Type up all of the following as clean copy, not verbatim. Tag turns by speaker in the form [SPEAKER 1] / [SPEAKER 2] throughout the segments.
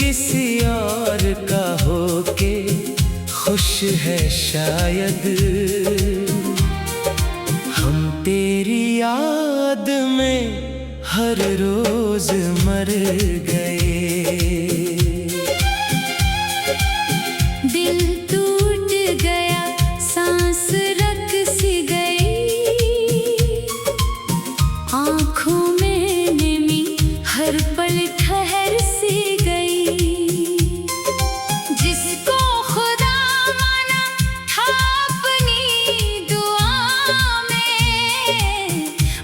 [SPEAKER 1] किसी और का होके खुश है शायद। हम तेरी याद में हर रोज मर गए।
[SPEAKER 2] दिल टूट गया, सांस रक सी गई, आँखों में नमी हर पल ठहर सी गई। जिसको खुदा माना था अपनी दुआ में,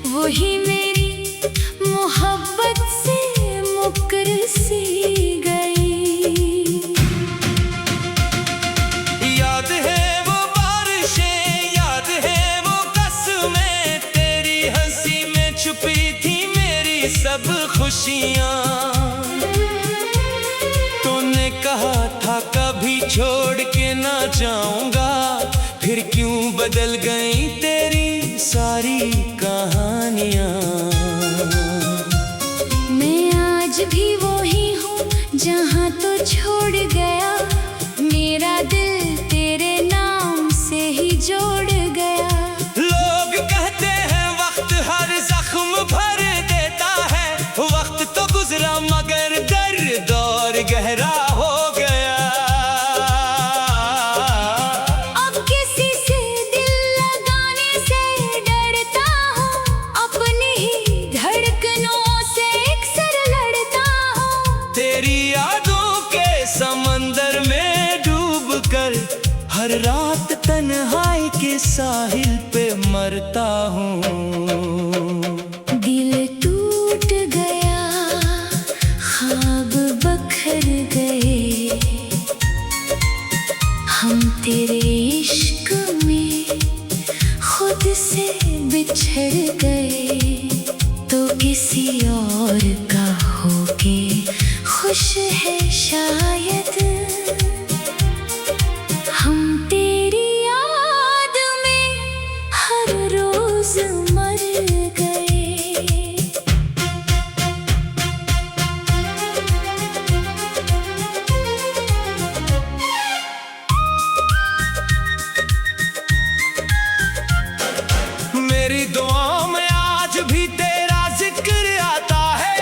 [SPEAKER 2] वही मेरी मोहब्बत से मुकर सी गई।
[SPEAKER 1] याद है वो बारिशें, याद है वो कसमें, तेरी हंसी में छुपी थी मेरी सब खुशियाँ। तूने कहा था कभी छोड़ के ना जाऊंगा, फिर क्यों बदल गई तेरी सारी कहानियाँ।
[SPEAKER 2] मैं आज भी वही हूँ जहाँ तो छोड़ गया, मेरा दिल तेरे नाम से ही जोड़ गया।
[SPEAKER 1] लोग कहते हैं वक्त हर जख्म भर देता है, वक्त तो गुजरा मगर दर्द और गहरा हो गया।
[SPEAKER 2] अब किसी से दिल लगाने से डरता हूँ, अपनी ही धड़कनों से अक्सर लड़ता हूँ।
[SPEAKER 1] तेरी यादों के समंदर में डूब कर हर रात तन्हाई के साहिल पे मरता हूँ।
[SPEAKER 2] दिल टूट गया, ख्वाब बखर गए, हम तेरे इश्क में खुद से बिछड़ गए। तो किसी और का होके खुश है शायद। हम तेरी याद में हर रोज मर गए।
[SPEAKER 1] मेरी दुआओं में आज भी तेरा जिक्र आता है,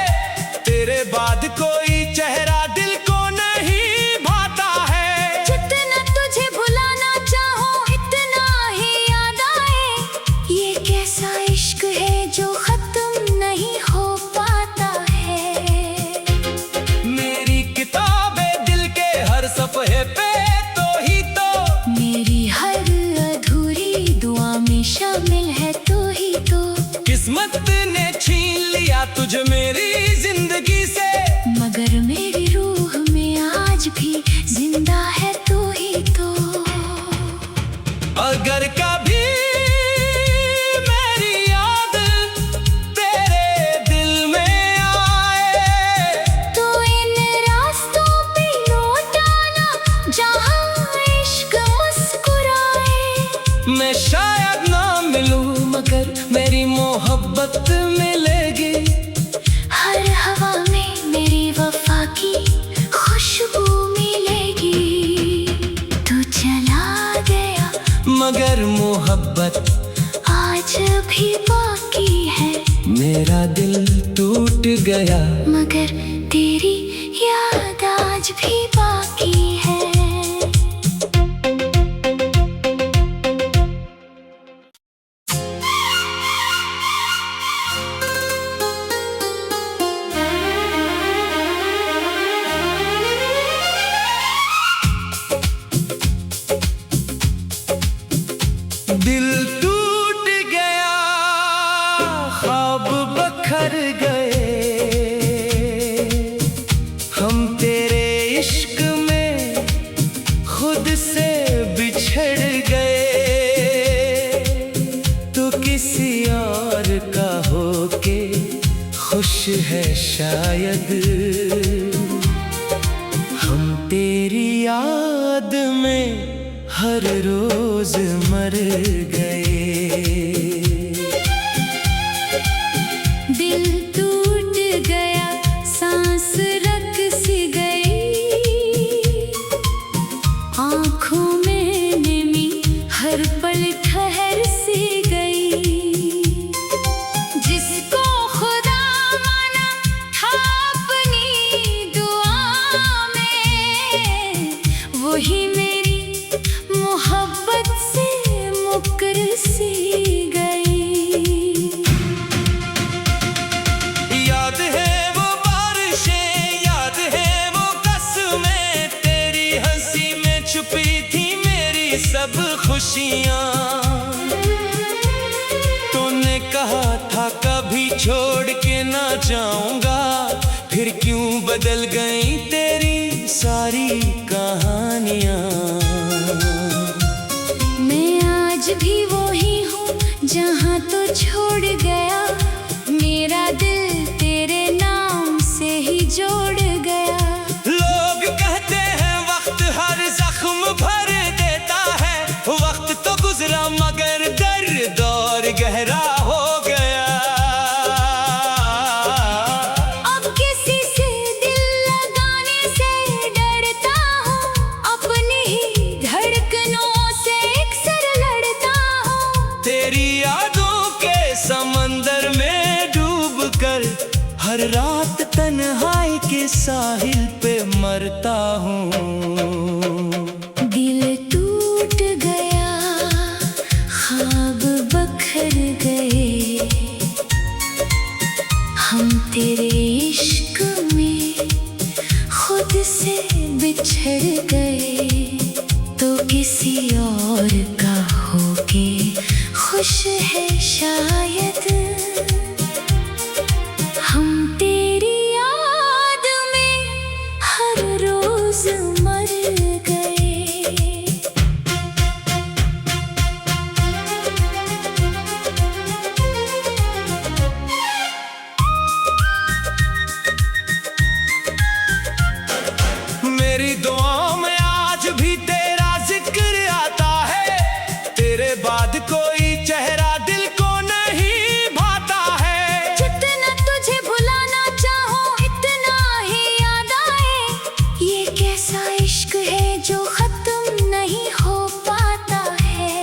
[SPEAKER 1] तेरे बाद कोई चेहरा दिल को नहीं भाता है।
[SPEAKER 2] जितना तुझे भुलाना चाहो इतना ही याद आए, ये कैसा इश्क है जो खत्म नहीं हो पाता है।
[SPEAKER 1] मेरी किताबें दिल के हर सफ़े पे तो ही तो,
[SPEAKER 2] मेरी हर अधूरी दुआ में शामिल है तो ही तो।
[SPEAKER 1] किस्मत ने छीन लिया तुझे मेरी जिंदगी से,
[SPEAKER 2] मगर मेरी रूह में आज भी जिंदा है तू ही तो।
[SPEAKER 1] अगर कभी मेरी याद तेरे दिल में आए,
[SPEAKER 2] तो इन रास्तों पे लौट आना जहाँ इश्क मुस्कुराए।
[SPEAKER 1] मैं शायद ना मिलूं मगर मेरी मोहब्बत मिलेगी।
[SPEAKER 2] हर हवा में मेरी वफा की खुशबू मिलेगी। तू चला गया
[SPEAKER 1] मगर मोहब्बत
[SPEAKER 2] आज भी बाकी है,
[SPEAKER 1] मेरा दिल टूट गया।
[SPEAKER 2] मगर तेरी याद आज भी बाकी है।
[SPEAKER 1] दिल टूट गया, ख्वाब बखर गए, हम तेरे इश्क में खुद से बिछड़ गए। तो किसी और का होके खुश है शायद। हम तेरी याद में हर रोज मर गए।
[SPEAKER 2] दिल टूट गया, सांस रक सी गई,
[SPEAKER 1] खुशियाँ। तूने कहा था कभी छोड़ के ना जाऊंगा, फिर क्यों बदल गई तेरी सारी कहानियाँ।
[SPEAKER 2] मैं आज भी वही हूँ जहाँ तो छोड़ गया, मेरा दिल तेरे नाम से ही जोड़ गया।
[SPEAKER 1] लोग कहते हैं वक्त हर जख्म भर देता है, वक्त तो गुजरा मगर दर्द और गहरा हो गया।
[SPEAKER 2] अब किसी से दिल लगाने से डरता हूँ, अपनी ही धड़कनों से अक्सर लड़ता हूँ।
[SPEAKER 1] तेरी यादों के समंदर में डूब कर हर रात तन्हाई के साहिल पे मरता हूँ।
[SPEAKER 2] दिल टूट गया, ख्वाब बखर गए, हम तेरे इश्क में खुद से बिछड़ गए। तो किसी और का होके खुश है शायद, हम तेरी याद में हर रोज मर गए।
[SPEAKER 1] मेरी दुआओं में आज भी तेरा जिक्र आता है, तेरे बाद कोई चेहरा दिल को नहीं भाता है।
[SPEAKER 2] जितना तुझे भुलाना चाहो इतना ही याद आए, ये कैसा इश्क है जो खत्म नहीं हो पाता है।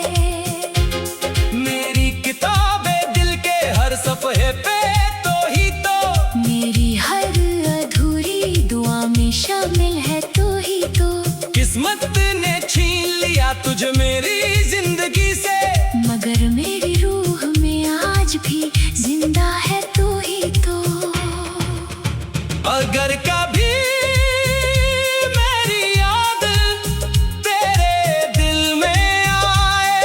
[SPEAKER 1] मेरी किताबें दिल के हर सफ़े पे तो ही तो,
[SPEAKER 2] मेरी हर अधूरी दुआ में शामिल है तो ही तो।
[SPEAKER 1] किस्मत ने छीन लिया तुझे मेरी जिंदगी से,
[SPEAKER 2] मगर मेरी रूह में आज भी जिंदा है तू ही तो।
[SPEAKER 1] अगर कभी मेरी याद तेरे दिल में आए,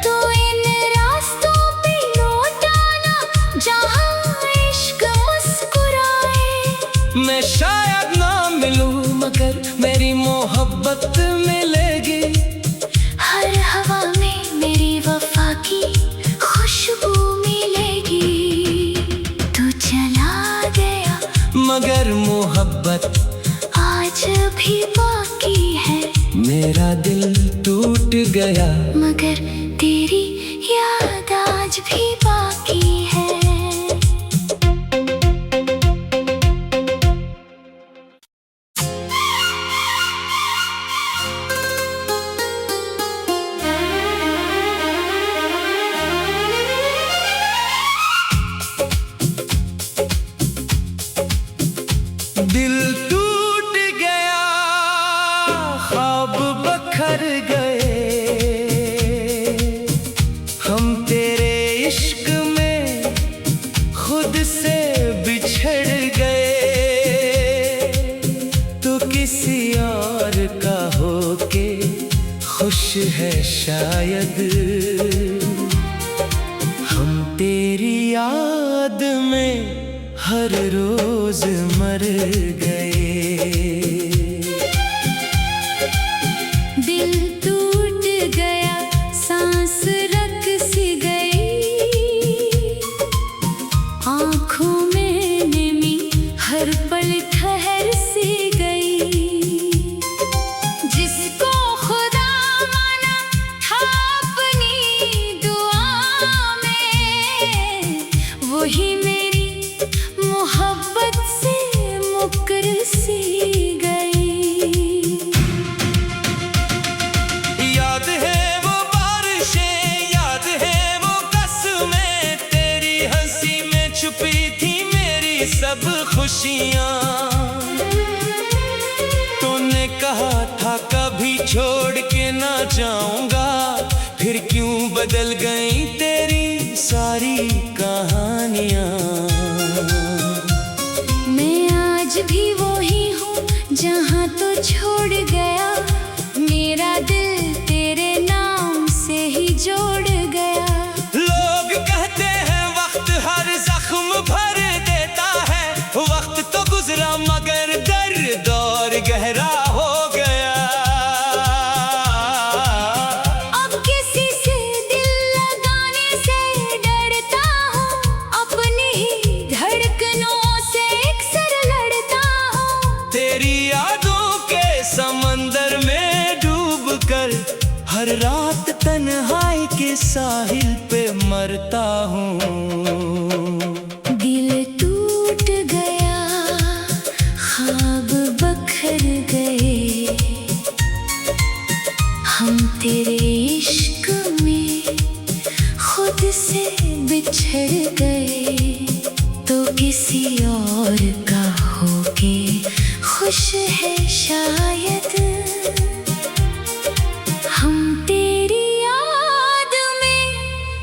[SPEAKER 2] तो इन रास्तों पे लौट आना जहाँ इश्क मुस्कुराए।
[SPEAKER 1] मैं शायद ना मिलूं मगर मेरी मोहब्बत मिलेगी।
[SPEAKER 2] हर हवा में मेरी वफा की खुशबू मिलेगी। तू चला गया
[SPEAKER 1] मगर मोहब्बत
[SPEAKER 2] आज भी बाकी है,
[SPEAKER 1] मेरा दिल टूट गया।
[SPEAKER 2] मगर तेरी याद आज भी बाकी है।
[SPEAKER 1] दिल टूट गया, ख्वाब बखर गए, हम तेरे इश्क में खुद से बिछड़ गए। तो किसी और का होके खुश है शायद, हम तेरी याद में हर रोज मर गए।
[SPEAKER 2] दिल टूट गया, सांस रक सी गई, आँखों में नमी हर पल ठहर सी गई। जिसको खुदा माना था अपनी दुआ में, वही मेरी मोहब्बत से मुकर सी गई।
[SPEAKER 1] याद है वो बारिशें, याद है वो कसमें, तेरी हंसी में छुपी थी मेरी सब खुशियाँ। तूने कहा था कभी छोड़ के ना जाऊंगा, फिर क्यों बदल गई तेरी सारी कहानियाँ।
[SPEAKER 2] मैं आज भी वही हूँ जहाँ तो छोड़ गया, मेरा दिल तेरे नाम जोड़ गया।
[SPEAKER 1] लोग कहते हैं वक्त हर जख्म भर देता है, वक्त तो गुजरा मगर दर्द और गहरा हो गया।
[SPEAKER 2] अब किसी से दिल लगाने से डरता हूँ, अपनी ही धड़कनों से अक्सर लड़ता हूँ।
[SPEAKER 1] तेरी यादों के समंदर में डूब कर हर रात तन्हाई के साहिल पे मरता हूँ।
[SPEAKER 2] दिल टूट गया, ख्वाब बखर गए, हम तेरे इश्क में खुद से बिछड़ गए। तो किसी और का होके खुश है शायद, हम तेरी याद में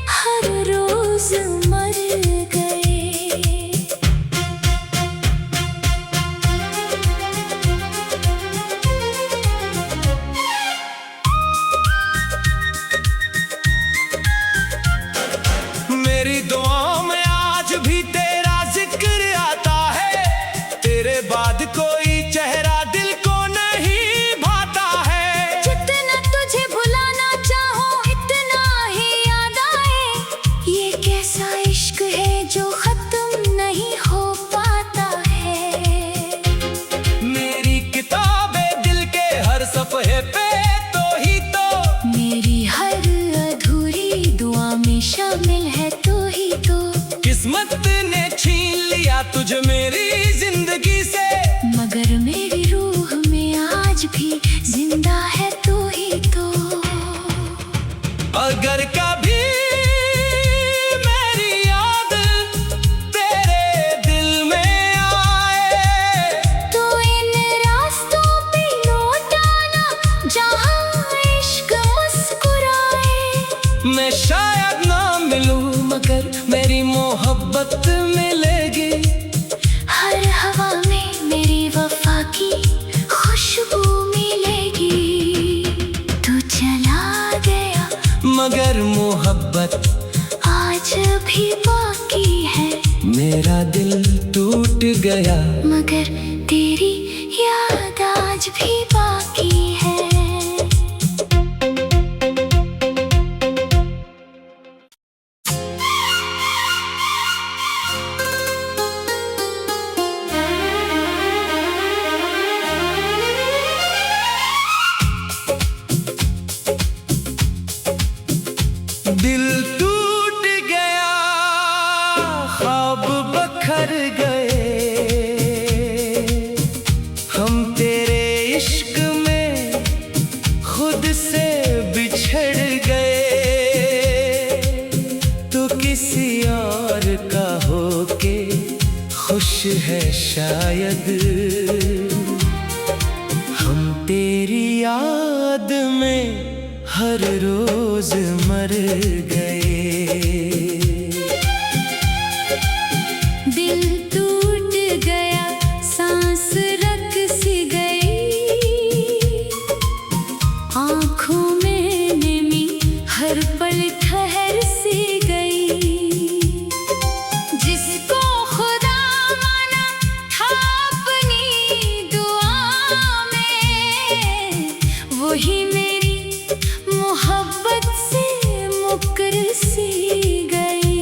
[SPEAKER 2] हर रोज मर गए।
[SPEAKER 1] मेरी दुआओं में आज भी तेरा जिक्र आता है, तेरे बाद कोई चेहरा दिल को नहीं भाता है।
[SPEAKER 2] जितना तुझे भुलाना चाहो इतना ही याद आए, ये कैसा इश्क है जो खत्म नहीं हो पाता है।
[SPEAKER 1] मेरी किताबें दिल के हर सफ़े पे तो ही तो,
[SPEAKER 2] मेरी हर अधूरी दुआ में शामिल है तो ही तो।
[SPEAKER 1] किस्मत ने छीन लिया तुझे मेरी जिंदगी से,
[SPEAKER 2] मगर मेरी रूह में आज भी जिंदा है तू ही तो।
[SPEAKER 1] अगर कभी मेरी याद तेरे दिल में आए,
[SPEAKER 2] तो इन रास्तों पे लौट आना जहाँ इश्क मुस्कुराए।
[SPEAKER 1] मैं शायद ना मिलूं मगर मेरी मोहब्बत मिलेगी।
[SPEAKER 2] हर हवा में मेरी वफा की खुशबू मिलेगी। तू चला गया
[SPEAKER 1] मगर मोहब्बत
[SPEAKER 2] आज भी बाकी है,
[SPEAKER 1] मेरा दिल टूट गया।
[SPEAKER 2] मगर तेरी याद आज भी बाकी है।
[SPEAKER 1] दिल टूट गया, ख्वाब बखर गए, हम तेरे इश्क में खुद से बिछड़ गए। तो किसी और का होके खुश है शायद, हम तेरी याद में हर रोज मर गए।
[SPEAKER 2] दिल टूट गया, सांस रक सी गई, आँखों में नमी हर पल ठहर सी गई। जिसको खुदा माना था अपनी दुआ में, वही मेरी मोहब्बत से मुकर सी गई।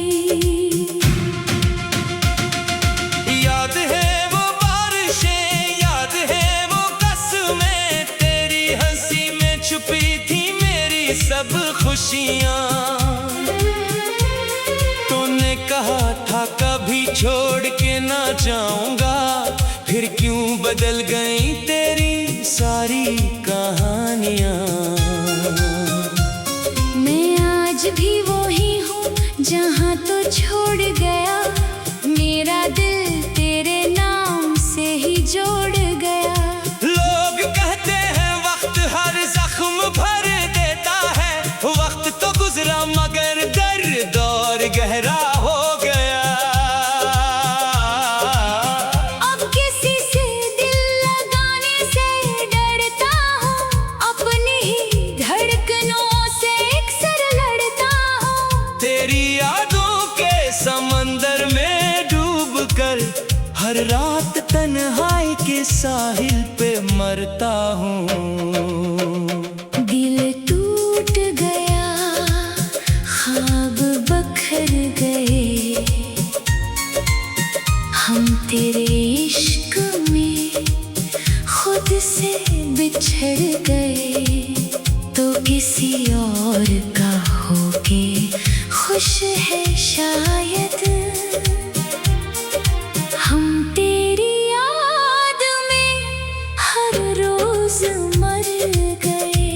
[SPEAKER 1] याद है वो बारिशें, याद है वो कसमें, तेरी हंसी में छुपी थी मेरी सब खुशियाँ। तूने कहा था कभी छोड़ के ना जाऊंगा, फिर क्यों बदल गई तेरी सारी कहानियाँ।
[SPEAKER 2] मैं आज भी वही हूँ जहाँ तो छोड़ गया, मेरा दिल तेरे नाम से ही जोड़ गया।
[SPEAKER 1] लोग कहते हैं वक्त हर जख्म भर देता है, वक्त तो गुजरा मगर दर्द और गहरा हो गया।
[SPEAKER 2] अब किसी से दिल लगाने से डरता हूँ, अपनी ही धड़कनों से अक्सर लड़ता
[SPEAKER 1] के साहिल पे मरता हूँ।
[SPEAKER 2] दिल टूट गया, ख्वाब बखर गए, हम तेरे इश्क में खुद से बिछड़ गए। तो किसी और का होके खुश है शायद, हम तेरी याद में हर रोज मर गए।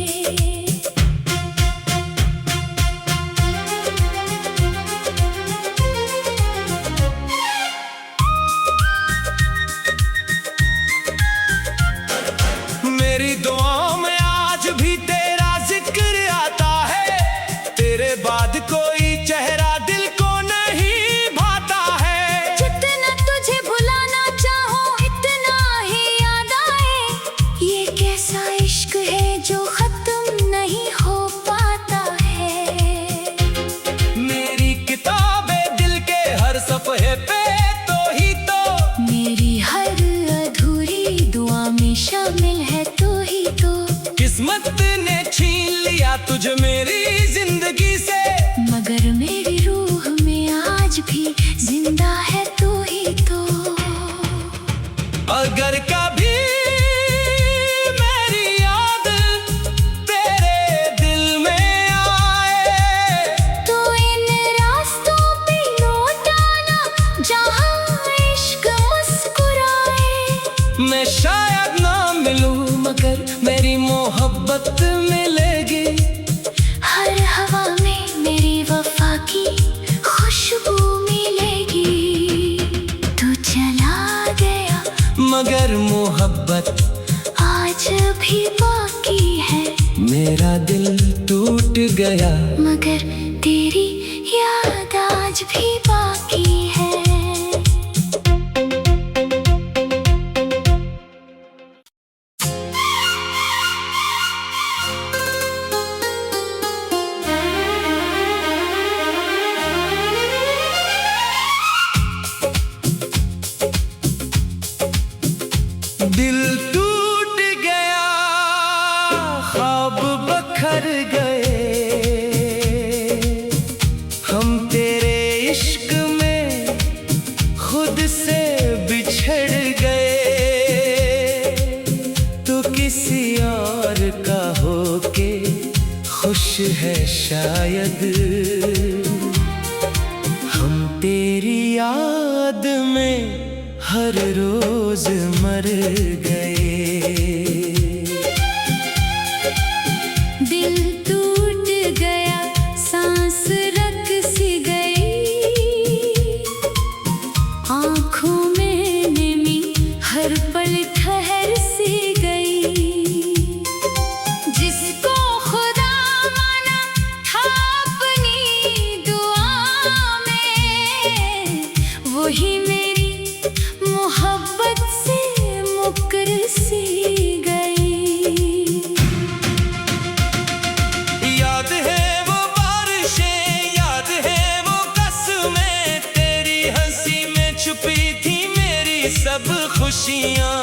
[SPEAKER 1] मेरी दुआओं में आज भी तेरा जिक्र आता है, तेरे बाद कोई चेहरा दिल को नहीं भाता है।
[SPEAKER 2] जितना तुझे भुलाना चाहो इतना ही याद आए, ये कैसा इश्क है जो खत्म नहीं हो पाता है।
[SPEAKER 1] मेरी किताबें दिल के हर सफ़े पे तो ही तो,
[SPEAKER 2] मेरी हर अधूरी दुआ में शामिल है तो ही तो।
[SPEAKER 1] किस्मत ने छीन लिया तुझे मेरी जिंदगी से,
[SPEAKER 2] मगर मेरी रूह में आज भी जिंदा है तू ही तो।
[SPEAKER 1] अगर कभी मेरी याद तेरे दिल में आए,
[SPEAKER 2] तो इन रास्तों पे लौट आना जहाँ इश्क मुस्कुराए।
[SPEAKER 1] मैं शायद ना मिलूं मगर मेरी मोहब्बत मिलेगी।
[SPEAKER 2] हर हवा में मेरी वफा की खुशबू मिलेगी। तू चला गया
[SPEAKER 1] मगर मोहब्बत
[SPEAKER 2] आज भी बाकी है,
[SPEAKER 1] मेरा दिल टूट गया।
[SPEAKER 2] मगर तेरी याद आज भी बाकी है।
[SPEAKER 1] दिल टूट गया, ख्वाब बखर गए, हम तेरे इश्क में खुद से बिछड़ गए। तो किसी और का होके खुश है शायद, हम तेरी याद में हर रोज मर गए।
[SPEAKER 2] दिल टूट गया, सांस रक सी गई, आँखों में नमी हर पल ठहर सी गई। जिसको खुदा माना था अपनी दुआ में, वही मेरी मोहब्बत से मुकर सी गई।
[SPEAKER 1] याद है वो बारिशें, याद है वो कसमें, तेरी हंसी में छुपी थी मेरी सब खुशियाँ।